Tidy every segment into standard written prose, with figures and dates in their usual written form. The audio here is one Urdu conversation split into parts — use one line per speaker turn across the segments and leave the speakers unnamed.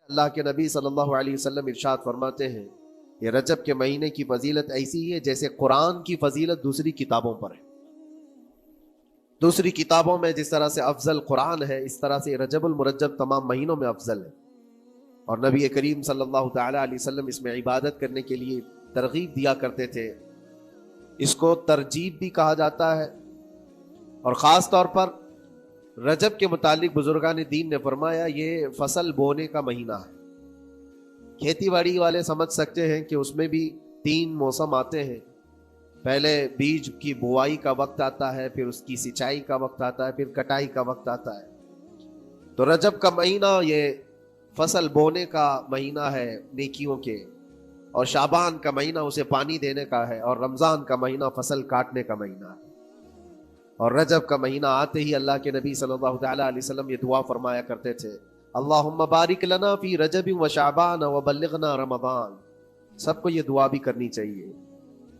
اللہ کے نبی صلی اللہ علیہ وسلم ارشاد فرماتے ہیں کہ رجب کے مہینے کی فضیلت ایسی ہے جیسے قرآن کی فضیلت دوسری کتابوں پر ہے۔ دوسری کتابوں میں جس طرح سے افضل قرآن ہے، اس طرح سے رجب المرجب تمام مہینوں میں افضل ہے، اور نبی کریم صلی اللہ تعالی علیہ وسلم اس میں عبادت کرنے کے لیے ترغیب دیا کرتے تھے۔ اس کو ترجیب بھی کہا جاتا ہے، اور خاص طور پر رجب کے متعلق بزرگان دین نے فرمایا یہ فصل بونے کا مہینہ ہے۔ کھیتی باڑی والے سمجھ سکتے ہیں کہ اس میں بھی 3 موسم آتے ہیں، پہلے بیج کی بوائی کا وقت آتا ہے، پھر اس کی سچائی کا وقت آتا ہے، پھر کٹائی کا وقت آتا ہے۔ تو رجب کا مہینہ یہ فصل بونے کا مہینہ ہے نیکیوں کے، اور شعبان کا مہینہ اسے پانی دینے کا ہے، اور رمضان کا مہینہ فصل کاٹنے کا مہینہ ہے۔ اور رجب کا مہینہ آتے ہی اللہ کے نبی صلی اللہ تعالی علیہ وسلم یہ دعا فرمایا کرتے تھے، اللہم بارک لنا فی رجب و شعبان و بلغنا رمضان۔ سب کو یہ دعا بھی کرنی چاہیے۔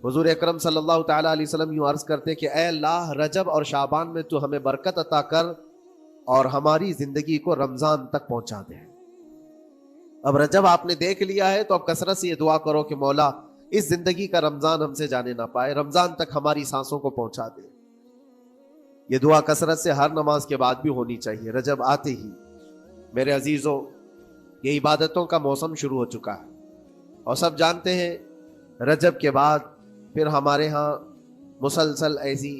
حضور اکرم صلی اللہ تعالی علیہ وسلم یوں عرض کرتے کہ اے اللہ، رجب اور شعبان میں تو ہمیں برکت عطا کر اور ہماری زندگی کو رمضان تک پہنچا دے۔ اب رجب آپ نے دیکھ لیا ہے تو اب کثرت سے یہ دعا کرو کہ مولا اس زندگی کا رمضان ہم سے جانے نہ پائے، رمضان تک ہماری سانسوں کو پہنچا دے۔ یہ دعا کثرت سے ہر نماز کے بعد بھی ہونی چاہیے۔ رجب آتے ہی میرے عزیزوں یہ عبادتوں کا موسم شروع ہو چکا ہے، اور سب جانتے ہیں رجب کے بعد پھر ہمارے ہاں مسلسل ایسی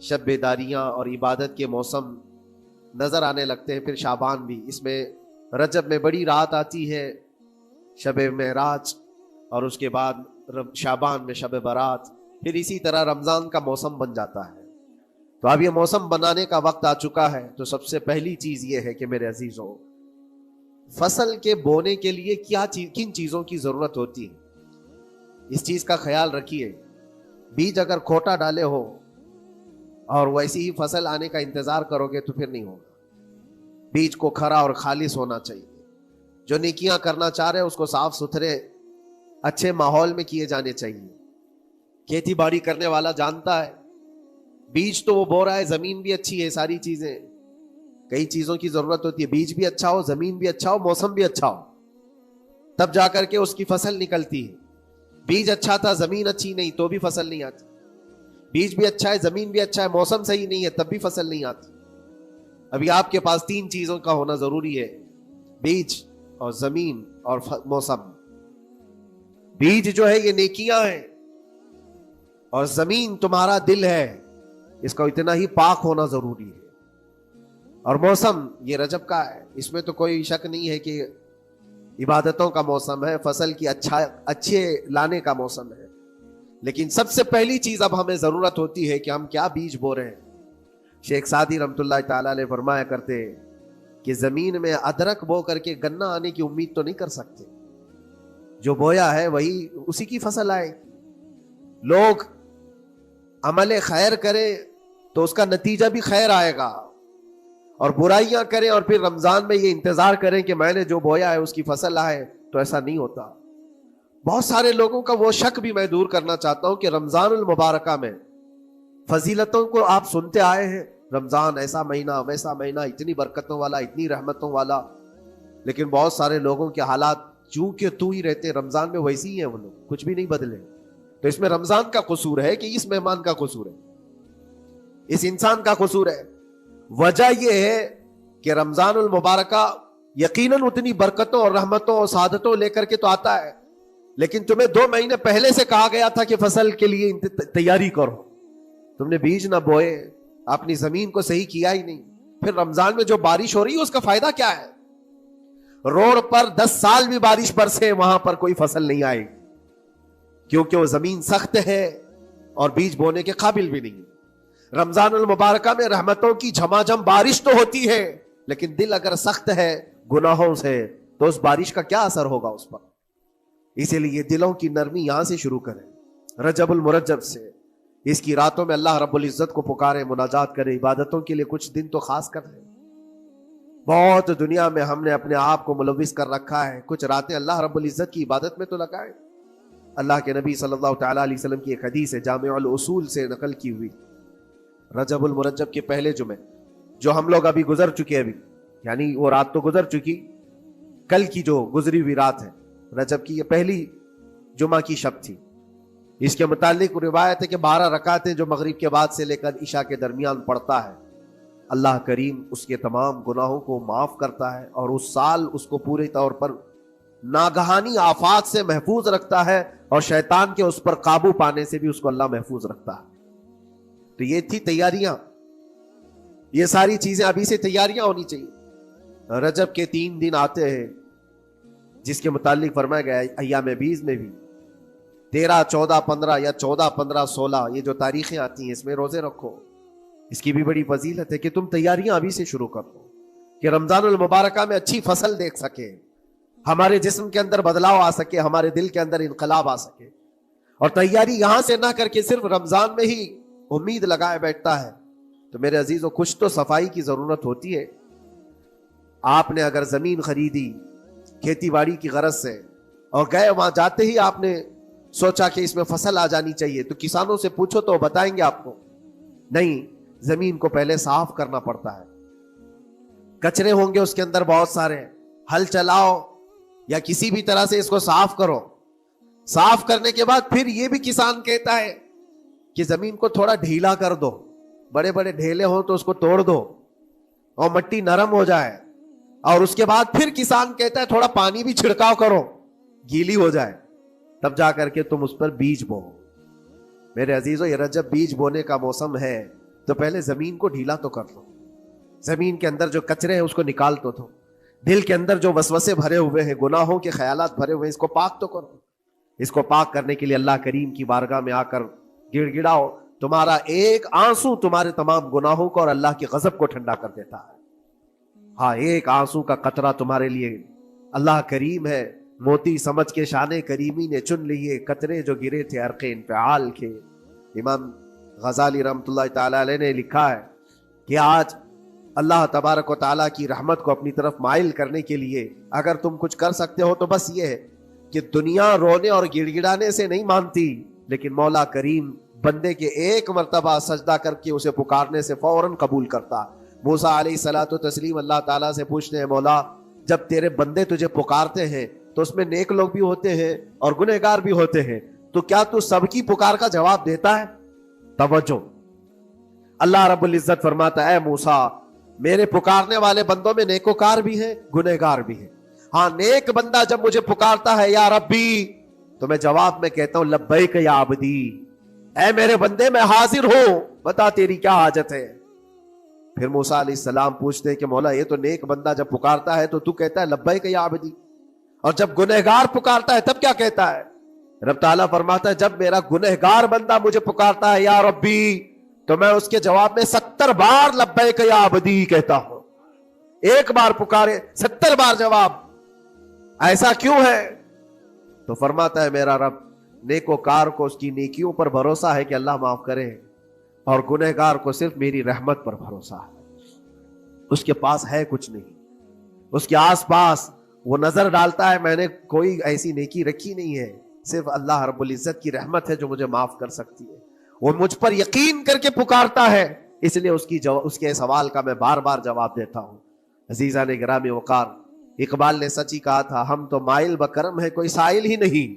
شب بیداریاں اور عبادت کے موسم نظر آنے لگتے ہیں۔ پھر شعبان بھی، اس میں رجب میں بڑی رات آتی ہے شب معراج، اور اس کے بعد شعبان میں شب برات، پھر اسی طرح رمضان کا موسم بن جاتا ہے۔ تو اب یہ موسم بنانے کا وقت آ چکا ہے، تو سب سے پہلی چیز یہ ہے کہ میرے عزیزوں فصل کے بونے کے لیے کن چیزوں کی ضرورت ہوتی ہے، اس چیز کا خیال رکھیے۔ بیج اگر کھوٹا ڈالے ہو اور ویسی ہی فصل آنے کا انتظار کرو گے تو پھر نہیں ہوگا۔ بیج کو کھرا اور خالص ہونا چاہیے۔ جو نیکیاں کرنا چاہ رہے ہیں اس کو صاف ستھرے اچھے ماحول میں کیے جانے چاہیے۔ کھیتی باڑی کرنے والا جانتا ہے بیج تو وہ بو رہا ہے، زمین بھی اچھی ہے، ساری چیزیں، کئی چیزوں کی ضرورت ہوتی ہے، بیج بھی اچھا ہو، زمین بھی اچھا ہو، موسم بھی اچھا ہو، تب جا کر کے اس کی فصل نکلتی ہے۔ بیج اچھا تھا، زمین اچھی نہیں تو بھی فصل نہیں آتی۔ بیج بھی اچھا ہے، زمین بھی اچھا ہے، موسم صحیح نہیں ہے تب بھی فصل نہیں آتی۔ ابھی آپ کے پاس 3 چیزوں کا ہونا ضروری ہے، بیج اور زمین اور موسم۔ بیج جو ہے یہ نیکیاں ہیں، اور زمین تمہارا دل ہے، اس کا اتنا ہی پاک ہونا ضروری ہے۔ اور موسم یہ رجب کا ہے، اس میں تو کوئی شک نہیں ہے کہ عبادتوں کا موسم ہے، فصل کی اچھے لانے کا موسم ہے۔ لیکن سب سے پہلی چیز اب ہمیں ضرورت ہوتی ہے کہ ہم کیا بیج بو رہے ہیں۔ شیخ سعدی رحمۃ اللہ تعالی علیہ فرمایا کرتے کہ زمین میں ادرک بو کر کے گنا آنے کی امید تو نہیں کر سکتے، جو بویا ہے وہی اسی کی فصل آئے۔ لوگ عمل خیر کرے تو اس کا نتیجہ بھی خیر آئے گا، اور برائیاں کریں اور پھر رمضان میں یہ انتظار کریں کہ میں نے جو بویا ہے اس کی فصل آئے، تو ایسا نہیں ہوتا۔ بہت سارے لوگوں کا وہ شک بھی میں دور کرنا چاہتا ہوں کہ رمضان المبارکہ میں فضیلتوں کو آپ سنتے آئے ہیں، رمضان ایسا مہینہ ویسا مہینہ، اتنی برکتوں والا، اتنی رحمتوں والا، لیکن بہت سارے لوگوں کے حالات جو کہ تو ہی رہتے رمضان میں ویسے ہی ہیں، وہ لوگ کچھ بھی نہیں بدلے۔ تو اس میں رمضان کا قصور ہے کہ اس مہمان کا قصور ہے، اس انسان کا قصور ہے؟ وجہ یہ ہے کہ رمضان المبارکہ یقیناً اتنی برکتوں اور رحمتوں اور سعادتوں لے کر کے تو آتا ہے، لیکن تمہیں 2 مہینے پہلے سے کہا گیا تھا کہ فصل کے لیے تیاری کرو، تم نے بیج نہ بوئے، اپنی زمین کو صحیح کیا ہی نہیں، پھر رمضان میں جو بارش ہو رہی ہے اس کا فائدہ کیا ہے؟ روڈ پر 10 سال بھی بارش برسے وہاں پر کوئی فصل نہیں آئے، کیونکہ وہ زمین سخت ہے اور بیج بونے کے قابل بھی نہیں ہے۔ رمضان المبارکہ میں رحمتوں کی جھماجھم بارش تو ہوتی ہے، لیکن دل اگر سخت ہے گناہوں سے تو اس بارش کا کیا اثر ہوگا اس پر؟ اسی لیے دلوں کی نرمی یہاں سے شروع کریں، رجب المرجب سے۔ اس کی راتوں میں اللہ رب العزت کو پکاریں، مناجات کریں، عبادتوں کے لیے کچھ دن تو خاص کر لیں۔ بہت دنیا میں ہم نے اپنے آپ کو ملوث کر رکھا ہے، کچھ راتیں اللہ رب العزت کی عبادت میں تو لگائیں۔ اللہ کے نبی صلی اللہ تعالی علیہ وسلم کی ایک حدیث ہے، جامع الاصول سے نقل کی ہوئی، رجب المرجب کے پہلے جمعے جو ہم لوگ ابھی گزر چکے، ابھی یعنی وہ رات تو گزر چکی، کل کی جو گزری ہوئی رات ہے رجب کی، یہ پہلی جمعہ کی شب تھی. اس کے متعلق روایت ہے کہ 12 رکعتیں جو مغرب کے بعد سے لے کر عشاء کے درمیان پڑھتا ہے، اللہ کریم اس کے تمام گناہوں کو معاف کرتا ہے اور اس سال اس کو پورے طور پر ناگہانی آفات سے محفوظ رکھتا ہے، اور شیطان کے اس پر قابو پانے سے بھی اس کو اللہ محفوظ رکھتا ہے. تو یہ تھی تیاریاں، یہ ساری چیزیں ابھی سے تیاریاں ہونی چاہیے. رجب کے 3 دن آتے ہیں جس کے متعلق فرمایا گیا ہے ایام بیز میں بھی 13 14 15 یا 14 15 16 یہ جو تاریخیں آتی ہیں اس میں روزے رکھو. اس کی بھی بڑی فضیلت ہے کہ تم تیاریاں ابھی سے شروع کر دو کہ رمضان المبارکہ میں اچھی فصل دیکھ سکے، ہمارے جسم کے اندر بدلاؤ آ سکے، ہمارے دل کے اندر انقلاب آ سکے. اور تیاری یہاں سے نہ کر کے صرف رمضان میں ہی امید لگائے بیٹھتا ہے تو میرے عزیزوں کچھ تو صفائی کی ضرورت ہوتی ہے. آپ نے اگر زمین خریدی کھیتی باڑی کی غرض سے اور گئے، وہاں جاتے ہی آپ نے سوچا کہ اس میں فصل آ جانی چاہیے، تو کسانوں سے پوچھو تو بتائیں گے آپ کو نہیں، زمین کو پہلے صاف کرنا پڑتا ہے. کچرے ہوں گے اس کے اندر بہت سارے، ہل چلاؤ یا کسی بھی طرح سے اس کو صاف کرو. صاف کرنے کے بعد پھر یہ بھی کسان کہتا ہے کہ زمین کو تھوڑا ڈھیلا کر دو، بڑے بڑے ڈھیلے ہوں تو اس کو توڑ دو اور مٹی نرم ہو جائے. اور اس کے بعد پھر کسان کہتا ہے تھوڑا پانی بھی چھڑکاؤ کرو، گیلی ہو جائے، تب جا کر کے تم اس پر بیج بو. میرے عزیزو یہ رجب بیج بونے کا موسم ہے تو پہلے زمین کو ڈھیلا تو کر لو، زمین کے اندر جو کچرے ہیں اس کو نکال تو دو، دل کے اندر جو وسوسے بھرے ہوئے ہیں، گناہوں کے خیالات بھرے ہوئے ہیں، اس کو پاک تو کرو. اس کو پاک کرنے کے لیے اللہ کریم کی بارگاہ میں آ کر گڑ گڑاؤ. تمہارا ایک آنسو تمہارے تمام گناہوں کو اور اللہ کے غضب کو ٹھنڈا کر دیتا ہے. ہاں، ایک آنسو کا قطرہ تمہارے لیے اللہ کریم ہے، موتی سمجھ کے شان کریمی نے چن لیے قطرے جو گرے تھے عرق انفعال کے. امام غزالی رحمۃ اللہ تعالی علیہ نے لکھا ہے کہ آج اللہ تبارک و تعالیٰ کی رحمت کو اپنی طرف مائل کرنے کے لیے اگر تم کچھ کر سکتے ہو تو بس یہ ہے کہ دنیا رونے اور گڑ گڑانے سے نہیں مانتی، لیکن مولا کریم بندے کے ایک مرتبہ سجدہ کر کے اسے پکارنے سے فوراً قبول کرتا. موسیٰ علیہ الصلوۃ والتسلیم اللہ تعالیٰ سے پوچھتے ہیں مولا جب تیرے بندے تجھے پکارتے ہیں تو اس میں نیک لوگ بھی ہوتے ہیں اور گنہگار بھی ہوتے ہیں، تو کیا تو سب کی پکار کا جواب دیتا ہے؟ توجہ، اللہ رب العزت فرماتا ہے اے موسیٰ میرے پکارنے والے بندوں میں نیکوکار بھی ہیں، گنہگار بھی ہیں. ہاں، نیک بندہ جب مجھے پکارتا ہے یا ربی تو میں جواب میں کہتا ہوں لبیک یا عبدی، اے میرے بندے میں حاضر ہوں، بتا تیری کیا حاجت ہے. پھر موسیٰ علیہ السلام پوچھتے ہیں کہ مولا یہ تو نیک بندہ جب پکارتا ہے تو کہتا ہے لبیک یا عبدی، اور جب گنہگار پکارتا ہے تب کیا کہتا ہے؟ رب تعالیٰ فرماتا ہے جب میرا گنہگار بندہ مجھے پکارتا ہے یا ربی تو میں اس کے جواب میں 70 بار لبیک یا عبدی کہتا ہوں. ایک بار پکارے 70 بار جواب. ایسا کیوں ہے؟ تو فرماتا ہے میرا رب نیکوکار کو اس کی نیکیوں پر بھروسہ ہے کہ اللہ معاف کرے، اور گنہگار کو صرف میری رحمت پر بھروسہ ہے. اس کے پاس ہے کچھ نہیں، اس کے آس پاس وہ نظر ڈالتا ہے میں نے کوئی ایسی نیکی رکھی نہیں ہے، صرف اللہ رب العزت کی رحمت ہے جو مجھے معاف کر سکتی ہے. وہ مجھ پر یقین کر کے پکارتا ہے، اس لیے اس کے سوال کا میں بار بار جواب دیتا ہوں. عزیزان گرامی وقار، اقبال نے سچ ہی کہا تھا ہم تو مائل بکرم ہے کوئی سائل ہی نہیں.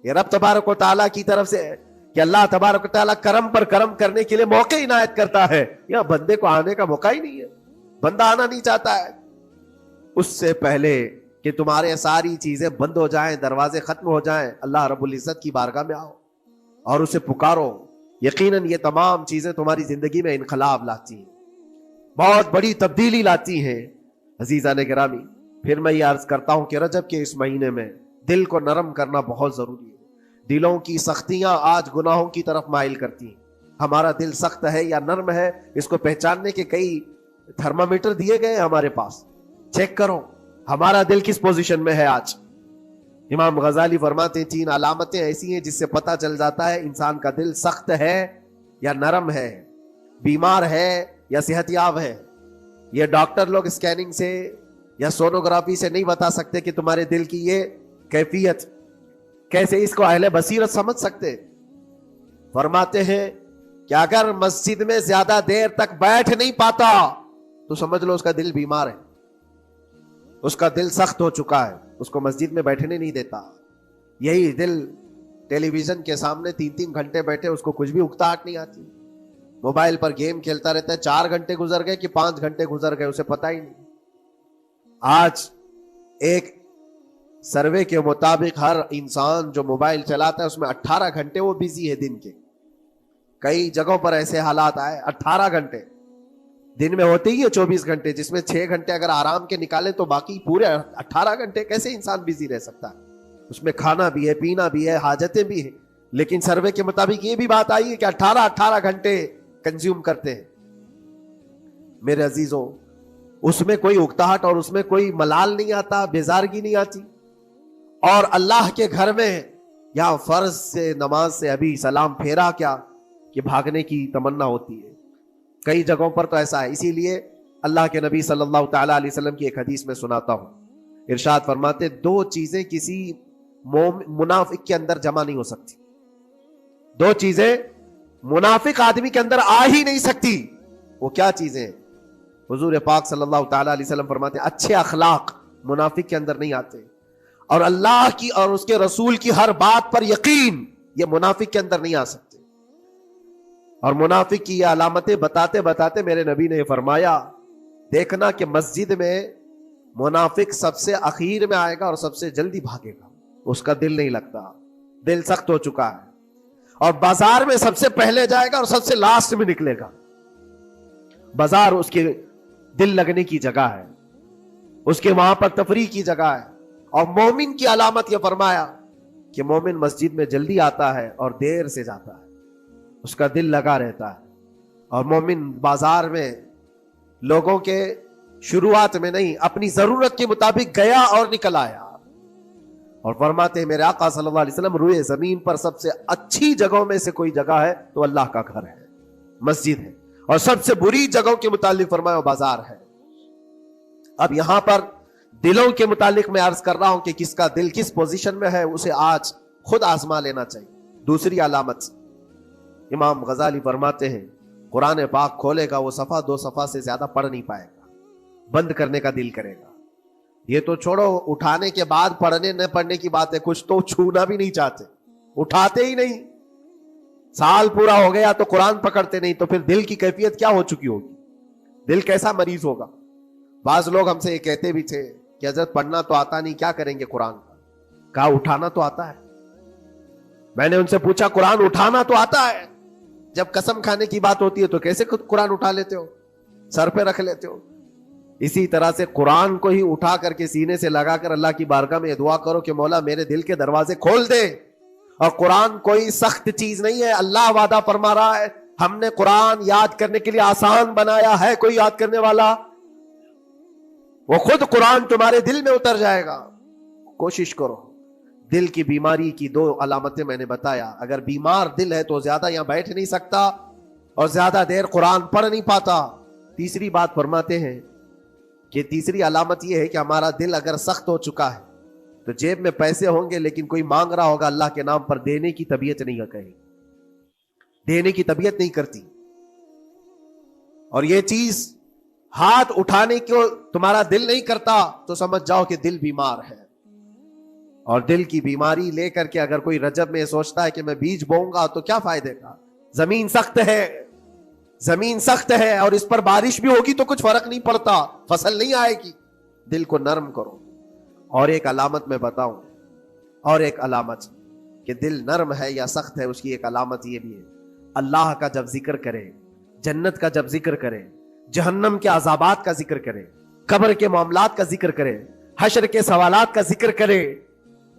یہ رب تبارک و تعالیٰ کی طرف سے کہ اللہ تبارک و تعالیٰ کرم پر کرم کرنے کے لیے موقع عنایت کرتا ہے. یا بندے کو آنے کا موقع ہی نہیں ہے، بندہ آنا نہیں چاہتا ہے. اس سے پہلے کہ تمہارے ساری چیزیں بند ہو جائیں، دروازے ختم ہو جائیں، اللہ رب العزت کی بارگاہ میں آؤ اور اسے پکارو. یقیناً یہ تمام چیزیں تمہاری زندگی میں انقلاب لاتی ہیں، بہت بڑی تبدیلی لاتی ہیں. عزیزان گرامی، پھر میں یہ عرض کرتا ہوں کہ رجب کے اس مہینے میں دل کو نرم کرنا بہت ضروری ہے. دلوں کی سختیاں آج گناہوں کی طرف مائل کرتی ہیں. ہمارا دل سخت ہے یا نرم ہے اس کو پہچاننے کے کئی تھرمامیٹر دیے گئے ہیں ہمارے پاس. چیک کرو ہمارا دل کس پوزیشن میں ہے آج. امام غزالی فرماتے ہیں 3 علامتیں ایسی ہیں جس سے پتہ چل جاتا ہے انسان کا دل سخت ہے یا نرم ہے، بیمار ہے یا صحت یاب ہے. یہ ڈاکٹر لوگ اسکیننگ سے یا سونوگرافی سے نہیں بتا سکتے کہ تمہارے دل کی یہ کیفیت. کیسے اس کو اہل بصیرت سمجھ سکتے؟ فرماتے ہیں کہ اگر مسجد میں زیادہ دیر تک بیٹھ نہیں پاتا تو سمجھ لو اس کا دل بیمار ہے. اس کا دل سخت ہو چکا ہے، اس کو مسجد میں بیٹھنے نہیں دیتا. یہی دل ٹیلی ویژن کے سامنے 3 گھنٹے بیٹھے، اس کو کچھ بھی اکتاہٹ نہیں آتی. موبائل پر گیم کھیلتا رہتا ہے، 4 گھنٹے گزر گئے کہ 5 گھنٹے گزر گئے اسے پتہ ہی نہیں. آج ایک سروے کے مطابق ہر انسان جو موبائل چلاتا ہے اس میں 18 گھنٹے وہ بزی ہے دن کے. کئی جگہوں پر ایسے حالات آئے 18 گھنٹے دن میں ہوتے ہی ہے 24 گھنٹے، جس میں 6 گھنٹے اگر آرام کے نکالے تو باقی پورے 18 گھنٹے کیسے انسان بزی رہ سکتا ہے؟ اس میں کھانا بھی ہے، پینا بھی ہے، حاجتیں بھی ہیں. لیکن سروے کے مطابق یہ بھی بات آئی ہے کہ 18 گھنٹے کنزیوم کرتے ہیں. میرے عزیزوں، اس میں کوئی اکتاہٹ اور اس میں کوئی ملال نہیں آتا، بیزارگی نہیں آتی. اور اللہ کے گھر میں یا فرض سے نماز سے ابھی سلام پھیرا کیا کہ بھاگنے کی تمنا ہوتی ہے. کئی جگہوں پر تو ایسا ہے. اسی لیے اللہ کے نبی صلی اللہ تعالی علیہ وسلم کی ایک حدیث میں سناتا ہوں. ارشاد فرماتے 2 چیزیں کسی منافق کے اندر جمع نہیں ہو سکتی. 2 چیزیں منافق آدمی کے اندر آ ہی نہیں سکتی. وہ کیا چیزیں ہیں؟ حضور پاک صلی اللہ تعالی علیہ وسلم فرماتے اچھے اخلاق منافق کے اندر نہیں آتے، اور اللہ کی اور اس کے رسول کی ہر بات پر یقین یہ منافق کے اندر نہیں آ سکتے. اور منافق کی یہ علامتیں بتاتے بتاتے میرے نبی نے فرمایا دیکھنا کہ مسجد میں منافق سب سے اخیر میں آئے گا اور سب سے جلدی بھاگے گا. اس کا دل نہیں لگتا، دل سخت ہو چکا ہے. اور بازار میں سب سے پہلے جائے گا اور سب سے لاسٹ میں نکلے گا. بازار اس کے دل لگنے کی جگہ ہے، اس کے وہاں پر تفریح کی جگہ ہے. اور مومن کی علامت یہ فرمایا کہ مومن مسجد میں جلدی آتا ہے اور دیر سے جاتا ہے، اس کا دل لگا رہتا ہے. اور مومن بازار میں لوگوں کے شروعات میں نہیں، اپنی ضرورت کے مطابق گیا اور نکل آیا. اور فرماتے ہیں میرے آقا صلی اللہ علیہ وسلم روئے زمین پر سب سے اچھی جگہوں میں سے کوئی جگہ ہے تو اللہ کا گھر ہے، مسجد ہے. اور سب سے بری جگہوں کے متعلق فرمایا بازار ہے. اب یہاں پر دلوں کے متعلق میں عرض کر رہا ہوں کہ کس کا دل کس پوزیشن میں ہے، اسے آج خود آزما لینا چاہیے. دوسری علامت، امام غزالی فرماتے ہیں قرآن پاک کھولے گا وہ صفحہ 2 صفحہ سے زیادہ پڑھ نہیں پائے گا، بند کرنے کا دل کرے گا. یہ تو چھوڑو اٹھانے کے بعد پڑھنے نہ پڑھنے کی بات ہے، کچھ تو چھونا بھی نہیں چاہتے، اٹھاتے ہی نہیں. سال پورا ہو گیا تو قرآن پکڑتے نہیں، تو پھر دل کی کیفیت کیا ہو چکی ہوگی؟ دل کیسا مریض ہوگا؟ بعض لوگ ہم سے یہ کہتے بھی تھے کہ حضرت پڑھنا تو آتا نہیں، کیا کریں گے قرآن کا؟ کہا اٹھانا تو آتا ہے. میں نے ان سے پوچھا قرآن اٹھانا تو آتا ہے، جب قسم کھانے کی بات ہوتی ہے تو کیسے قرآن اٹھا لیتے ہو، سر پہ رکھ لیتے ہو؟ اسی طرح سے قرآن کو ہی اٹھا کر کے سینے سے لگا کر اللہ کی بارگاہ میں دعا کرو کہ مولا میرے دل کے دروازے کھول دے. اور قرآن کوئی سخت چیز نہیں ہے، اللہ وعدہ فرما رہا ہے ہم نے قرآن یاد کرنے کے لیے آسان بنایا ہے. کوئی یاد کرنے والا؟ وہ خود قرآن تمہارے دل میں اتر جائے گا. کوشش کرو. دل کی بیماری کی 2 علامتیں میں نے بتایا. اگر بیمار دل ہے تو زیادہ یہاں بیٹھ نہیں سکتا اور زیادہ دیر قرآن پڑھ نہیں پاتا. تیسری بات فرماتے ہیں کہ تیسری علامت یہ ہے کہ ہمارا دل اگر سخت ہو چکا ہے تو جیب میں پیسے ہوں گے لیکن کوئی مانگ رہا ہوگا اللہ کے نام پر، دینے کی طبیعت نہیں کہیں، دینے کی طبیعت نہیں کرتی. اور یہ چیز ہاتھ اٹھانے کو تمہارا دل نہیں کرتا تو سمجھ جاؤ کہ دل بیمار ہے. اور دل کی بیماری لے کر کے اگر کوئی رجب میں سوچتا ہے کہ میں بیج بوؤں گا تو کیا فائدے کا؟ زمین سخت ہے، زمین سخت ہے اور اس پر بارش بھی ہوگی تو کچھ فرق نہیں پڑتا، فصل نہیں آئے گی. دل کو نرم کرو. اور ایک علامت میں بتاؤں، اور ایک علامت کہ دل نرم ہے یا سخت ہے، اس کی ایک علامت یہ بھی ہے اللہ کا جب ذکر کرے، جنت کا جب ذکر کرے، جہنم کے عذابات کا ذکر کرے، قبر کے معاملات کا ذکر کرے، حشر کے سوالات کا ذکر کرے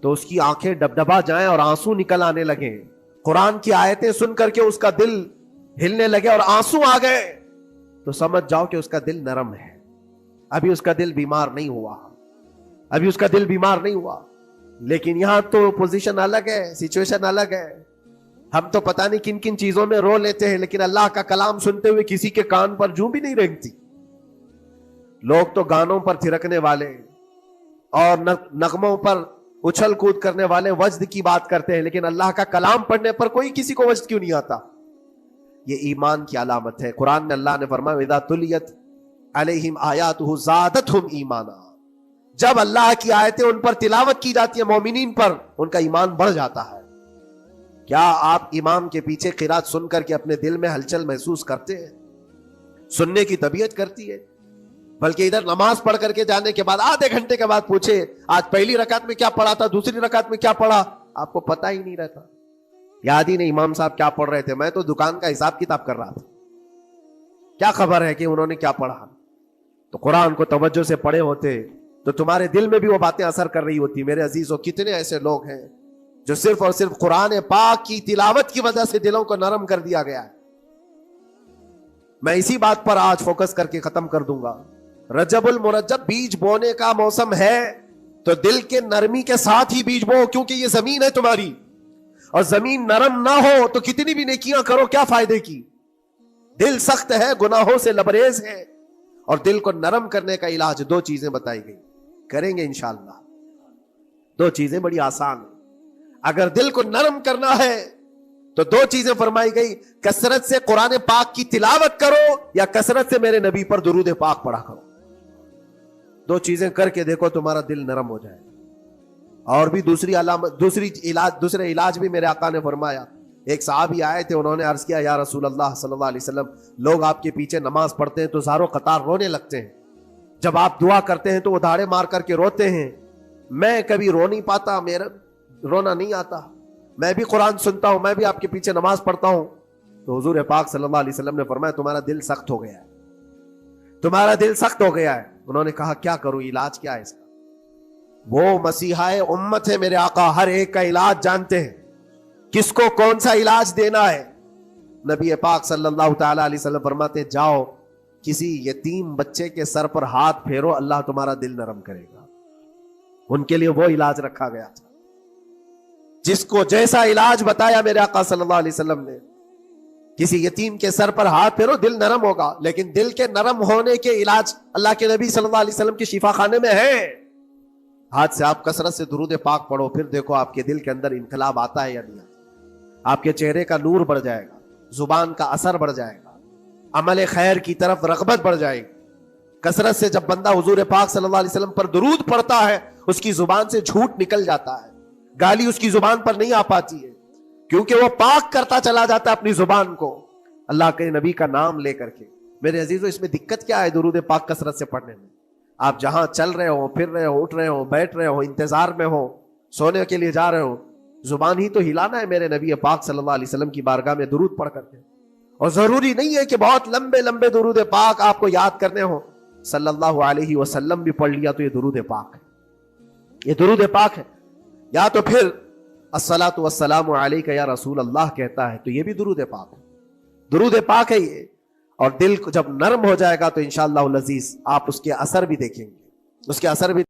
تو اس کی آنکھیں ڈبڈبا جائیں اور آنسو نکل آنے لگیں. قرآن کی آیتیں سن کر کے اس کا دل ہلنے لگے اور آنسو آ گئے تو سمجھ جاؤ کہ اس کا دل نرم ہے. ابھی اس کا دل بیمار نہیں ہوا، ابھی اس کا دل بیمار نہیں ہوا. لیکن یہاں تو پوزیشن الگ ہے، سچویشن الگ ہے. ہم تو پتہ نہیں کن کن چیزوں میں رو لیتے ہیں لیکن اللہ کا کلام سنتے ہوئے کسی کے کان پر جوں بھی نہیں رینگتی. لوگ تو گانوں پر تھرکنے والے اور نغموں پر اچھل کود کرنے والے وجد کی بات کرتے ہیں لیکن اللہ کا کلام پڑھنے پر کوئی کسی کو وجد کیوں نہیں آتا؟ یہ ایمان کی علامت ہے. قرآن میں اللہ نے فرمایا اذا تلیت علیہم آیاتہ زادتہم ایمانا، جب اللہ کی آیتیں ان پر تلاوت کی جاتی ہے مومنین پر، ان کا ایمان بڑھ جاتا ہے۔ کیا آپ امام کے پیچھے قرات سن کر کے اپنے دل میں ہلچل محسوس کرتے ہیں؟ سننے کی طبیعت کرتی ہے؟ بلکہ ادھر نماز پڑھ کر کے جانے کے بعد آدھے گھنٹے کے بعد پوچھے آج پہلی رکعت میں کیا پڑھا تھا، دوسری رکعت میں کیا پڑھا، آپ کو پتہ ہی نہیں رہتا، یاد ہی نہیں امام صاحب کیا پڑھ رہے تھے، میں تو دکان کا حساب کتاب کر رہا تھا، کیا خبر ہے کہ انہوں نے کیا پڑھا۔ تو قرآن کو توجہ سے پڑھے ہوتے تو تمہارے دل میں بھی وہ باتیں اثر کر رہی ہوتی۔ میرے عزیزوں، کتنے ایسے لوگ ہیں جو صرف اور صرف قرآن پاک کی تلاوت کی وجہ سے دلوں کو نرم کر دیا گیا ہے۔ میں اسی بات پر آج فوکس کر کے ختم کر دوں گا۔ رجب المرجب بیج بونے کا موسم ہے تو دل کے نرمی کے ساتھ ہی بیج بو، کیونکہ یہ زمین ہے تمہاری، اور زمین نرم نہ ہو تو کتنی بھی نیکیاں کرو کیا فائدے کی۔ دل سخت ہے، گناہوں سے لبریز ہے، اور دل کو نرم کرنے کا علاج دو چیزیں بتائی گئی، کریں گے انشاءاللہ۔ دو چیزیں بڑی آسان ہیں، اگر دل کو نرم کرنا ہے تو دو چیزیں فرمائی گئی، کثرت سے قرآن پاک کی تلاوت کرو یا کثرت سے میرے نبی پر درود پاک پڑھا کرو۔ دو چیزیں کر کے دیکھو، تمہارا دل نرم ہو جائے۔ اور بھی دوسرے علاج بھی میرے آقا نے فرمایا۔ ایک صحابی آئے تھے، انہوں نے عرض کیا یا رسول اللہ صلی اللہ علیہ وسلم، لوگ آپ کے پیچھے نماز پڑھتے ہیں تو زاروں قطار رونے لگتے ہیں، جب آپ دعا کرتے ہیں تو وہ دھاڑے مار کر کے روتے ہیں، میں کبھی رو نہیں پاتا، میرا رونا نہیں آتا، میں بھی قرآن سنتا ہوں، میں بھی آپ کے پیچھے نماز پڑھتا ہوں۔ تو حضور پاک صلی اللہ علیہ وسلم نے فرمایا تمہارا دل سخت ہو گیا ہے، تمہارا دل سخت ہو گیا ہے۔ انہوں نے کہا کیا کروں، علاج کیا ہے اس کا؟ وہ مسیحائے امت ہے میرے آقا، ہر ایک کا علاج جانتے ہیں، کس کو کون سا علاج دینا ہے۔ نبی پاک صلی اللہ تعالی علیہ وسلم فرماتے جاؤ کسی یتیم بچے کے سر پر ہاتھ پھیرو، اللہ تمہارا دل نرم کرے گا۔ ان کے لیے وہ علاج رکھا گیا تھا، جس کو جیسا علاج بتایا میرے آقا صلی اللہ علیہ وسلم نے، کسی یتیم کے سر پر ہاتھ پھیرو دل نرم ہوگا۔ لیکن دل کے نرم ہونے کے علاج اللہ کے نبی صلی اللہ علیہ وسلم کے شفا خانے میں ہے۔ ہاتھ سے آپ کثرت سے درود پاک پڑھو، پھر دیکھو آپ کے دل کے اندر انقلاب آتا ہے یا نہیں آتا۔ آپ کے چہرے کا نور بڑھ جائے گا، زبان کا اثر بڑھ جائے گا، عمل خیر کی طرف رغبت بڑھ جائے گی۔ کثرت سے جب بندہ حضور پاک صلی اللہ علیہ وسلم پر درود پڑھتا ہے، اس کی زبان سے جھوٹ نکل جاتا ہے، گالی اس کی زبان پر نہیں آ پاتی ہے، کیونکہ وہ پاک کرتا چلا جاتا ہے اپنی زبان کو اللہ کے نبی کا نام لے کر کے۔ میرے عزیزو، اس میں دقت کیا ہے درود پاک کثرت سے پڑھنے میں؟ آپ جہاں چل رہے ہو، پھر رہے ہو، اٹھ رہے ہو، بیٹھ رہے ہو، انتظار میں ہو، سونے کے لیے جا رہے ہو، زبان ہی تو ہلانا ہے میرے نبی پاک صلی اللہ علیہ وسلم کی بارگاہ میں درود پڑھ کر کے۔ اور ضروری نہیں ہے کہ بہت لمبے لمبے درود پاک آپ کو یاد کرنے ہو، صلی اللہ علیہ وسلم بھی پڑھ لیا تو یہ درود پاک ہے، یہ درود پاک ہے۔ یا تو پھر الصلاۃ والسلام علیک یا رسول اللہ کہتا ہے تو یہ بھی درود پاک ہے، درود پاک ہے یہ۔ اور دل کو جب نرم ہو جائے گا تو انشاءاللہ العزیز آپ اس کے اثر بھی دیکھیں گے، اس کے اثر بھی